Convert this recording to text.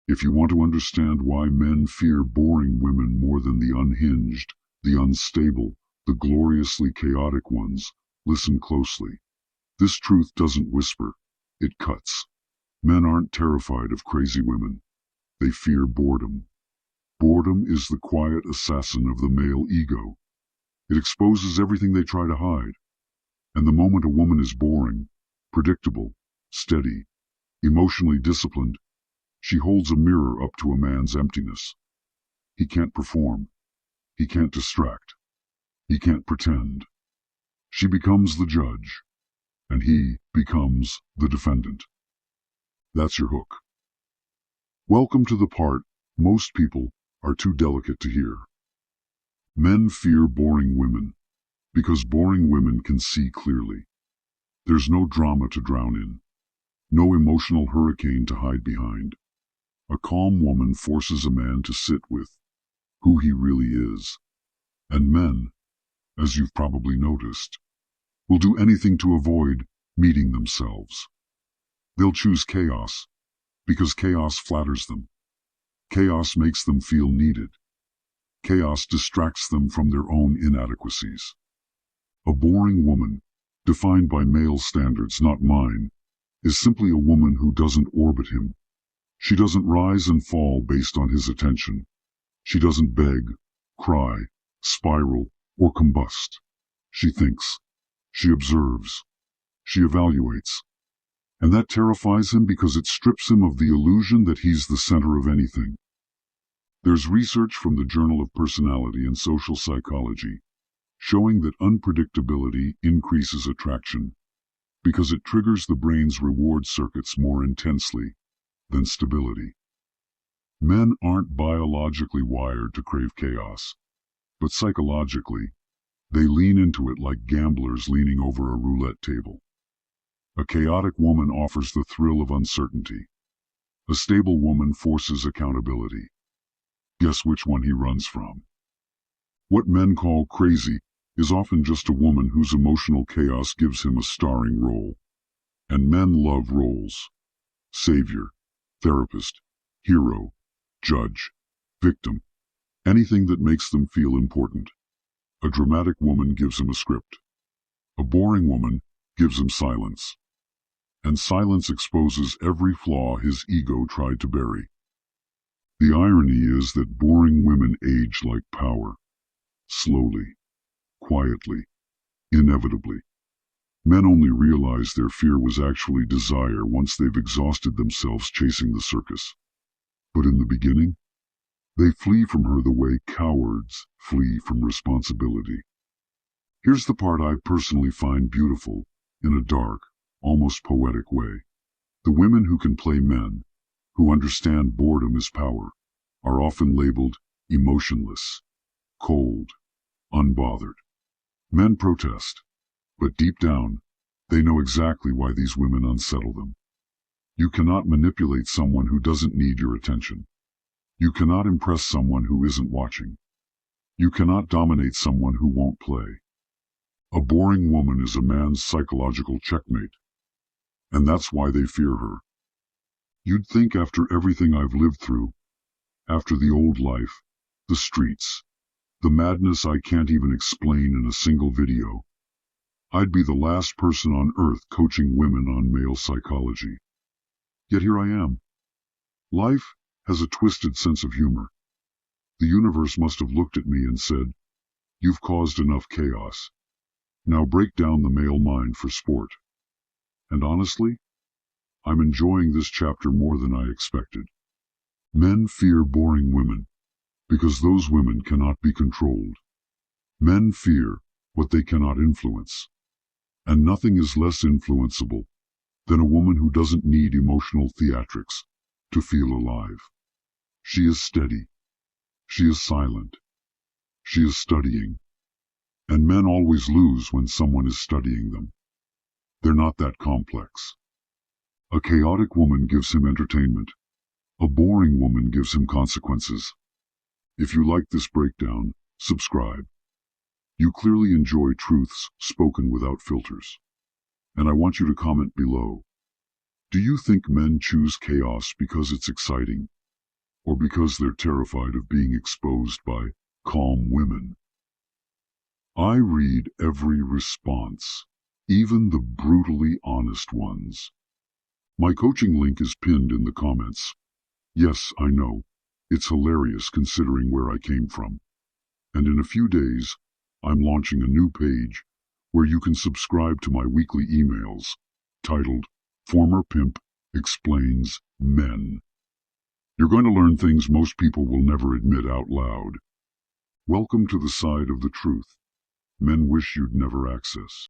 If you want to understand why men fear boring women more than the unhinged, the unstable, the gloriously chaotic ones, listen closely. This truth doesn't whisper, it cuts. Men aren't terrified of crazy women. They fear boredom. Boredom is the quiet assassin of the male ego. It exposes everything they try to hide. And the moment a woman is boring, predictable, steady, emotionally disciplined, she holds a mirror up to a man's emptiness. He can't perform. He can't distract. He can't pretend. She becomes the judge, and he becomes the defendant. That's your hook. Welcome to the part most people are too delicate to hear. Men fear boring women because boring women can see clearly. There's no drama to drown in, no emotional hurricane to hide behind. A calm woman forces a man to sit with who he really is. And men, as you've probably noticed, will do anything to avoid meeting themselves. They'll choose chaos because chaos flatters them. Chaos makes them feel needed. Chaos distracts them from their own inadequacies. A boring woman, defined by male standards, not mine, is simply a woman who doesn't orbit him. She doesn't rise and fall based on his attention. She doesn't beg, cry, spiral, or combust. She thinks. She observes. She evaluates. And that terrifies him because it strips him of the illusion that he's the center of anything. There's research from the Journal of Personality and Social Psychology showing that unpredictability increases attraction because it triggers the brain's reward circuits more intensely than stability. Men aren't biologically wired to crave chaos, but psychologically, they lean into it like gamblers leaning over a roulette table. A chaotic woman offers the thrill of uncertainty. A stable woman forces accountability. Guess which one he runs from? What men call crazy is often just a woman whose emotional chaos gives him a starring role. And men love roles. Savior, therapist, hero, judge, victim, anything that makes them feel important. A dramatic woman gives him a script. A boring woman gives him silence. And silence exposes every flaw his ego tried to bury. The irony is that boring women age like power. Slowly, quietly, inevitably. Men only realize their fear was actually desire once they've exhausted themselves chasing the circus. But in the beginning, they flee from her the way cowards flee from responsibility. Here's the part I personally find beautiful, in a dark, almost poetic way. The women who can play men, who understand boredom as power, are often labeled emotionless, cold, unbothered. Men protest, but deep down, they know exactly why these women unsettle them. You cannot manipulate someone who doesn't need your attention. You cannot impress someone who isn't watching. You cannot dominate someone who won't play. A boring woman is a man's psychological checkmate, and that's why they fear her. You'd think after everything I've lived through, after the old life, the streets, the madness I can't even explain in a single video, I'd be the last person on earth coaching women on male psychology. Yet here I am. Life has a twisted sense of humor. The universe must have looked at me and said, "You've caused enough chaos. Now break down the male mind for sport." And honestly, I'm enjoying this chapter more than I expected. Men fear boring women because those women cannot be controlled. Men fear what they cannot influence. And nothing is less influenceable than a woman who doesn't need emotional theatrics to feel alive. She is steady. She is silent. She is studying. And men always lose when someone is studying them. They're not that complex. A chaotic woman gives him entertainment. A boring woman gives him consequences. If you like this breakdown, subscribe. You clearly enjoy truths spoken without filters. And I want you to comment below. Do you think men choose chaos because it's exciting, or because they're terrified of being exposed by calm women. I read every response, even the brutally honest ones. My coaching link is pinned in the comments. Yes, I know. It's hilarious considering where I came from. And in a few days, I'm launching a new page where you can subscribe to my weekly emails titled Former Pimp Explains Men. You're going to learn things most people will never admit out loud. Welcome to the side of the truth men wish you'd never access.